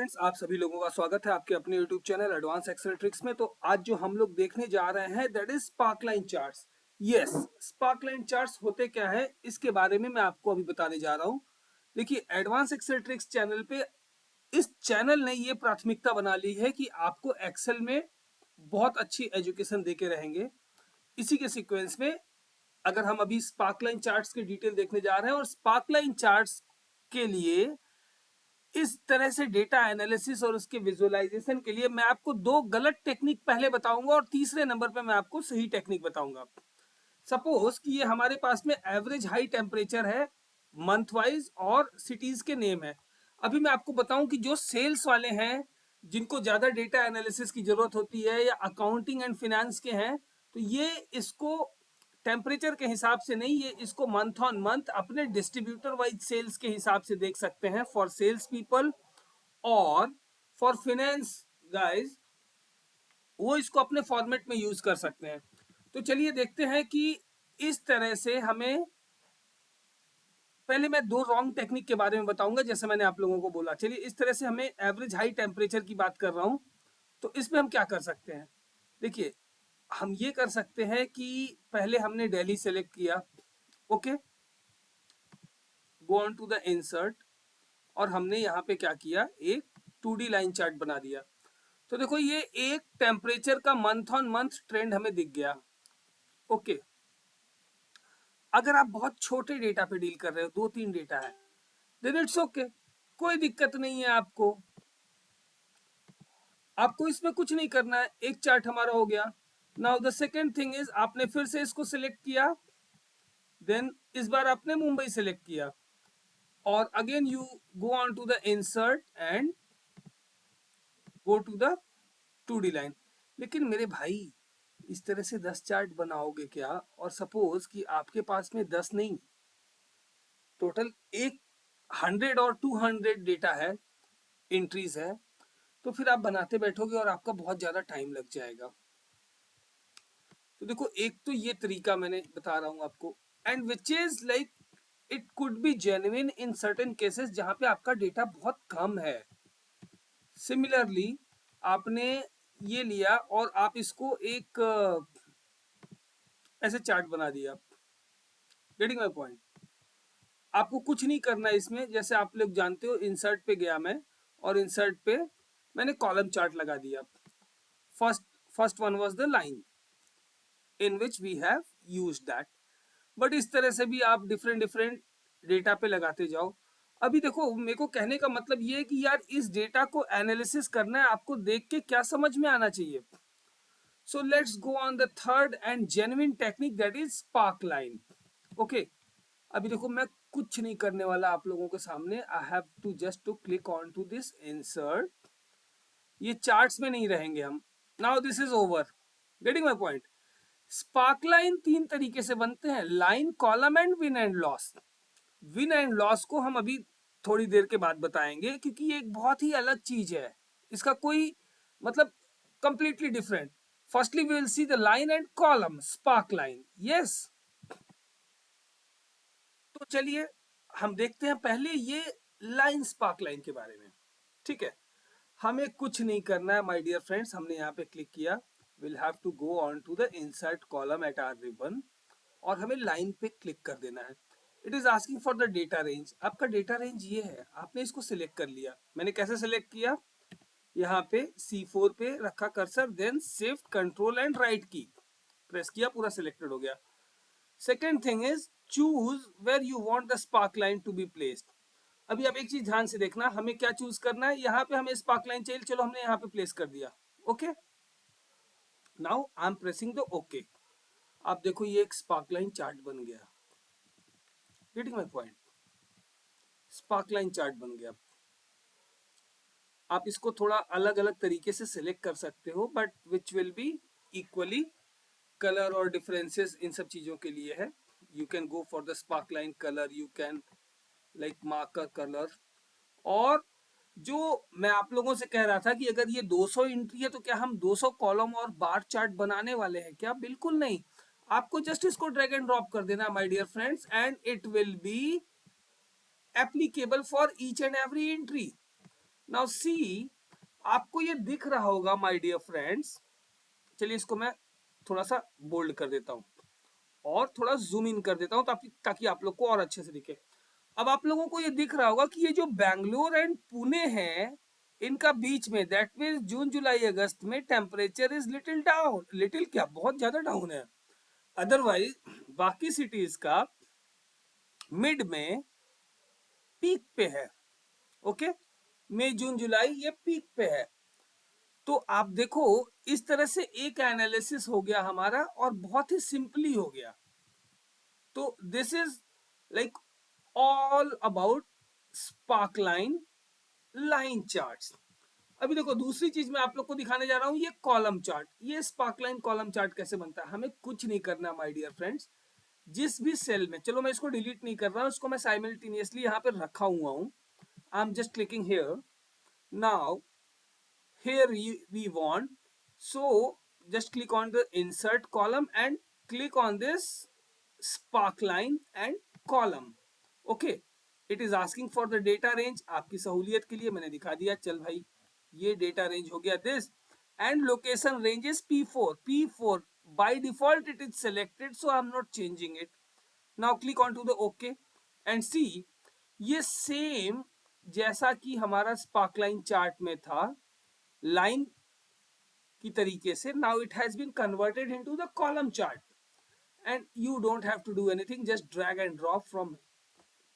Friends, आप सभी लोगों का स्वागत है आपके अपने YouTube channel advance Excel tricks में। तो आज जो हम लोग देखने जा रहे हैं that is sparkline charts. Yes, sparkline charts होते क्या है इसके बारे में मैं आपको अभी बताने जा रहा हूँ। देखिए, एडवांस एक्सेल ट्रिक्स चैनल पे इस चैनल ने ये प्राथमिकता बना ली है कि आपको एक्सेल में बहुत अच्छी एजुकेशन देके रहेंगे। इसी के सीक्वेंस में अगर हम अभी स्पार्कलाइन चार्ट्स के डिटेल देखने जा रहे हैं, और स्पार्कलाइन चार्ट्स के लिए इस तरह से डेटा एनालिसिस और उसके विजुअलाइजेशन के लिए मैं आपको दो गलत टेक्निक पहले बताऊंगा और तीसरे नंबर पे मैं आपको सही टेक्निक बताऊंगा। सपोज कि ये हमारे पास में एवरेज हाई टेम्परेचर है मंथ वाइज और सिटीज के नेम है। अभी मैं आपको बताऊं कि जो सेल्स वाले हैं जिनको ज्यादा डेटा एनालिसिस की जरूरत होती है या अकाउंटिंग एंड फिनेंस के हैं, तो ये इसको टेम्परेचर के हिसाब से नहीं, ये इसको मंथ ऑन मंथ अपने डिस्ट्रीब्यूटर वाइज सेल्स के हिसाब से देख सकते हैं फॉर सेल्स पीपल। और फॉर फिनेंस गाइज वो इसको अपने फॉर्मेट में यूज कर सकते हैं। तो चलिए देखते हैं कि इस तरह से हमें, पहले मैं दो रॉन्ग टेक्निक के बारे में बताऊंगा जैसे मैंने आप लोगों को बोला। चलिए, इस तरह से हमें एवरेज हाई टेम्परेचर की बात कर रहा हूं, तो इसमें हम क्या कर सकते हैं। देखिए, हम ये कर सकते हैं कि पहले हमने दिल्ली सेलेक्ट किया, okay, go on to the insert, और हमने यहाँ पे क्या किया, एक 2D लाइन चार्ट बना दिया। तो देखो, ये एक टेम्परेचर का मंथ ऑन मंथ ट्रेंड हमें दिख गया, ओके। अगर आप बहुत छोटे डेटा पे डील कर रहे हो, 2-3 डेटा है, देन इट्स ओके, कोई दिक्कत नहीं है। आपको इसमें कुछ नहीं करना है, एक चार्ट हमारा हो गया। Now the second thing is, आपने फिर से इसको सिलेक्ट किया, देन इस बार आपने मुंबई सिलेक्ट किया, और again you go on to the insert and go to the 2D line. लेकिन मेरे भाई, इस तरह से 10 चार्ट बनाओगे क्या? और सपोज कि आपके पास में 10 नहीं, टोटल एक 100 और 200 डेटा है, एंट्रीज है, तो फिर आप बनाते बैठोगे और आपका बहुत ज्यादा टाइम लग जाएगा। तो देखो, एक तो ये तरीका मैंने बता रहा हूं आपको, and which is like it could be genuine in certain cases जहां पे आपका डेटा बहुत कम है। सिमिलरली आपने ये लिया और आप इसको एक ऐसे चार्ट बना दिया। Getting my point? आपको कुछ नहीं करना है इसमें। जैसे आप लोग जानते हो, इंसर्ट पे गया मैं, और इंसर्ट पे मैंने कॉलम चार्ट लगा दिया। First first one was the line in which we have used that. But इस तरह से भी आप डिफरेंट डिफरेंट डेटा पे लगाते जाओ। अभी देखो, मेरे को कहने का मतलब ये है कि यार, इस डेटा को एनालिसिस करना है, आपको देख के क्या समझ में आना चाहिए। So let's go on the third and genuine technique, that is spark line. Okay, अभी देखो, मैं कुछ नहीं करने वाला आप लोगों के सामने। I have to just to click on to this insert. ये चार्ट्स में नहीं रहेंगे हम। Now this is over. Getting my point? Spark line तीन तरीके से बनते हैं, line, column and win and loss. Win and loss को हम अभी थोड़ी देर के बाद बताएंगे, क्योंकि ये एक बहुत ही अलग चीज है, इसका कोई मतलब completely different. Firstly we will see the line and column sparkline. Yes, तो चलिए हम देखते हैं पहले ये लाइन स्पार्क लाइन के बारे में। ठीक है, हमें कुछ नहीं करना है माय डियर फ्रेंड्स। हमने यहाँ पे क्लिक किया, will have to go on to the insert column at our ribbon, और हमें लाइन पे क्लिक कर देना है। It is asking for the data range. आपका डेटा रेंज ये है, आपने इसको सिलेक्ट कर लिया। मैंने कैसे सिलेक्ट किया, यहाँ पे C4 पे रखा cursor, then shift control and right key press किया, पूरा सिलेक्टेड हो गया। Second thing is choose where you want the sparkline to be placed. अभी आप एक चीज ध्यान से देखना, हमें क्या चूज करना है। यहाँ पे हमें स्पार्क लाइन चाहिए, चलो हमने यहाँ पे प्लेस कर दिया, okay. Now I am pressing the okay. आप देखो, ये एक स्पार्क लाइन चार्ट बन गया। Getting my point? Spark line chart बन गया। आप इसको थोड़ा अलग अलग तरीके से सिलेक्ट कर सकते हो, but which will be equally. Colour और डिफरेंसेस इन सब चीजों के लिए है। You can go for the spark line colour, you can like marker colour. और जो मैं आप लोगों से कह रहा था कि अगर ये 200 एंट्री है तो क्या हम 200 कॉलम और बार चार्ट बनाने वाले हैं क्या? बिल्कुल नहीं। आपको जस्ट इसको ड्रैग एंड ड्रॉप कर देना my dear friends, and it will be applicable for each and every entry. Now see, आपको ये दिख रहा होगा माय डियर फ्रेंड्स, चलिए इसको मैं थोड़ा सा बोल्ड कर देता हूँ और थोड़ा जूम इन कर देता हूँ ताकि आप लोग को और अच्छे से दिखे। अब आप लोगों को ये दिख रहा होगा कि ये जो बैंगलोर एंड पुणे है, इनका बीच में, दैट मीन्स जून जुलाई अगस्त में temperature is little down, little क्या बहुत ज्यादा डाउन है। अदरवाइज बाकी सिटीज का मिड में पीक पे है। ओके, मई जून जुलाई ये पीक पे है। तो आप देखो, इस तरह से एक एनालिसिस हो गया हमारा और बहुत ही सिंपली हो गया। तो this is like all about spark line charts. अभी देखो दूसरी चीज मैं आप लोग को दिखाने जा रहा हूं, ये कॉलम चार्ट। ये स्पार्कलाइन कॉलम चार्ट कैसे बनता है, हमें कुछ नहीं करना माय डियर फ्रेंड्स। जिस भी सेल में, चलो मैं इसको डिलीट नहीं कर रहा हूं, इसको मैं साइमल्टेनियसली यहाँ पे रखा हुआ हूं। I am just clicking here. Now here we want, so just click on the insert column and click on this sparkline and column. Okay, it is asking for the data range। आपकी सहूलियत के लिए मैंने दिखा दिया, चल भाई ये डेटा रेंज हो गया this, and location range is p4 by default it is selected, so I'm not changing it। now click on to the OK and see, ये सेम जैसा कि हमारा स्पार्कलाइन चार्ट में था लाइन की तरीके से, now it has been converted into the column chart and you don't have to do anything, just drag and drop from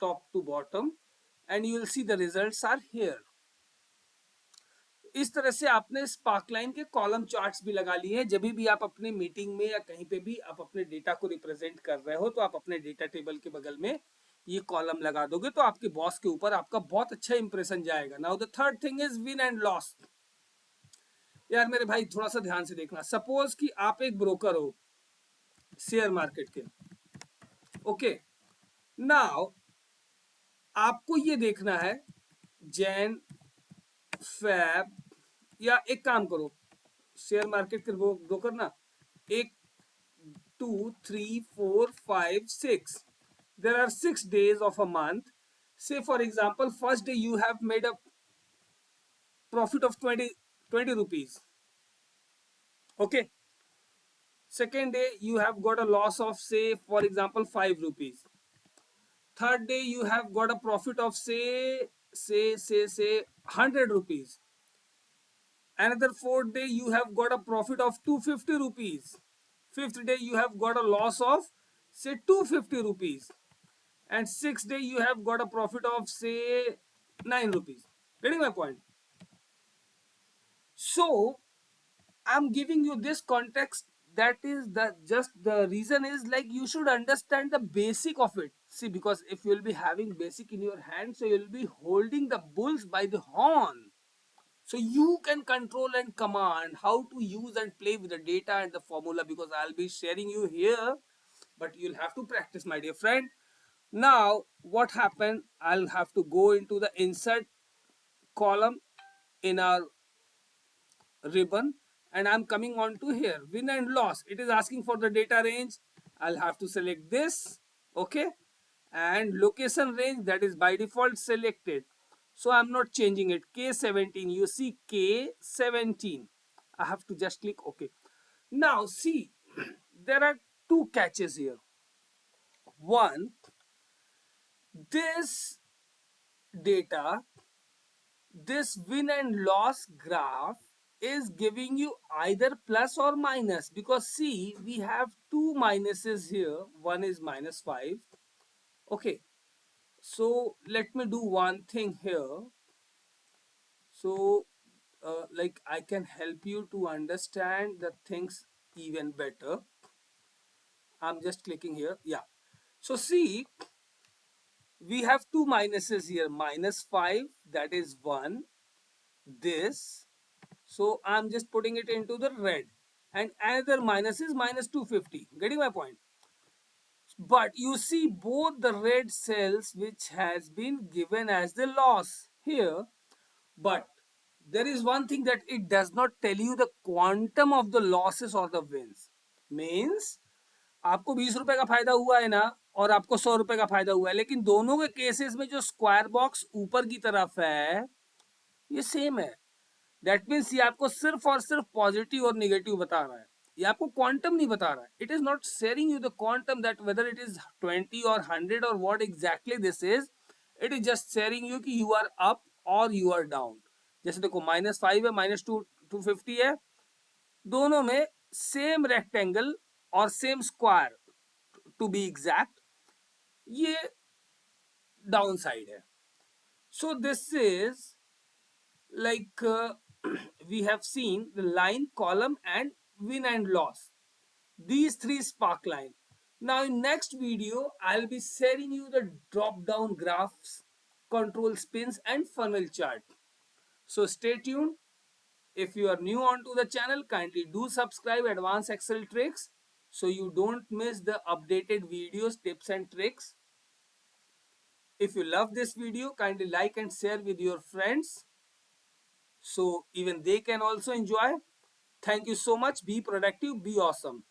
top to bottom and you will see the results are here. इस तरह से आपने स्पार्कलाइन के column charts भी लगा लिए हैं। जब भी आप अपने मीटिंग में या कहीं पे भी आप अपने डेटा को रिप्रेजेंट कर रहे हो, तो आप अपने डेटा टेबल के बगल में ये कॉलम लगा दोगे तो आपके बॉस के ऊपर आपका बहुत अच्छा इंप्रेशन जाएगा। Now the third thing is win and loss. यार मेरे भाई थोड़ा सा ध्यान से देखना, सपोज कि आप एक ब्रोकर हो शेयर मार्केट के। ओके, नाउ आपको ये देखना है जैन फैब, या एक काम करो, शेयर मार्केट के ब्रोकर ना, एक 2 3 4 5 6, there are 6 days of a month। say for example first day you have made a profit of 20 rupees। okay, second day you have got a loss of say for example 5 rupees। third day you have got a profit of say 100 rupees। another fourth day you have got a profit of 250 rupees। fifth day you have got a loss of say 250 rupees, and sixth day you have got a profit of say 9 rupees। Getting my point? So I'm giving you this context, that is just the reason is like you should understand the basic of it। See, because if you'll be having basic in your hand, so you'll be holding the bulls by the horn, so you can control and command how to use and play with the data and the formula, because I'll be sharing you here, but you'll have to practice my dear friend। now what happened, I'll have to go into the insert column in our ribbon, and I'm coming on to here win and loss. It is asking for the data range, I'll have to select this। okay, and location range, that is by default selected, so I'm not changing it, K17, you see K17, I have to just click OK। now see, there are two catches here। one, this data, this win and loss graph is giving you either plus or minus, because see, we have two minuses here, one is -5। okay, so let me do one thing here, so like I can help you to understand the things even better। I'm just clicking here, yeah, so see, we have two minuses here, -5, that is 1, this, so I'm just putting it into the red, and another minus is -250, getting my point? But you see both the red cells which has been given as the loss here, but there is one thing that it does not tell you the quantum of the losses or the wins। means आपको 20 रुपए का फायदा हुआ है ना, और आपको 100 रुपए का फायदा हुआ है, लेकिन दोनों के केसेस में जो स्क्वायर बॉक्स ऊपर की तरफ है ये सेम है. दैट मीन्स ये आपको सिर्फ और सिर्फ पॉजिटिव और निगेटिव बता रहा है, ये आपको क्वांटम नहीं बता रहा है. It is not sharing you the quantum that whether it is 20 और 100 और what exactly this is. It is just sharing you कि यू आर अप और यू आर डाउन. जैसे देखो -5 है, -250 है, दोनों में सेम रेक्टेंगल और same square to be exact, ये डाउन साइड है. So this is like we have seen the line, column and win and loss, these three spark line. Now in next video I'll be sharing you the drop down graphs, control spins and funnel chart. So stay tuned. If you are new onto the channel, kindly do subscribe Advanced Excel Tricks so you don't miss the updated videos, tips and tricks. If you love this video, kindly like and share with your friends so even they can also enjoy. Thank you so much. Be productive, be awesome.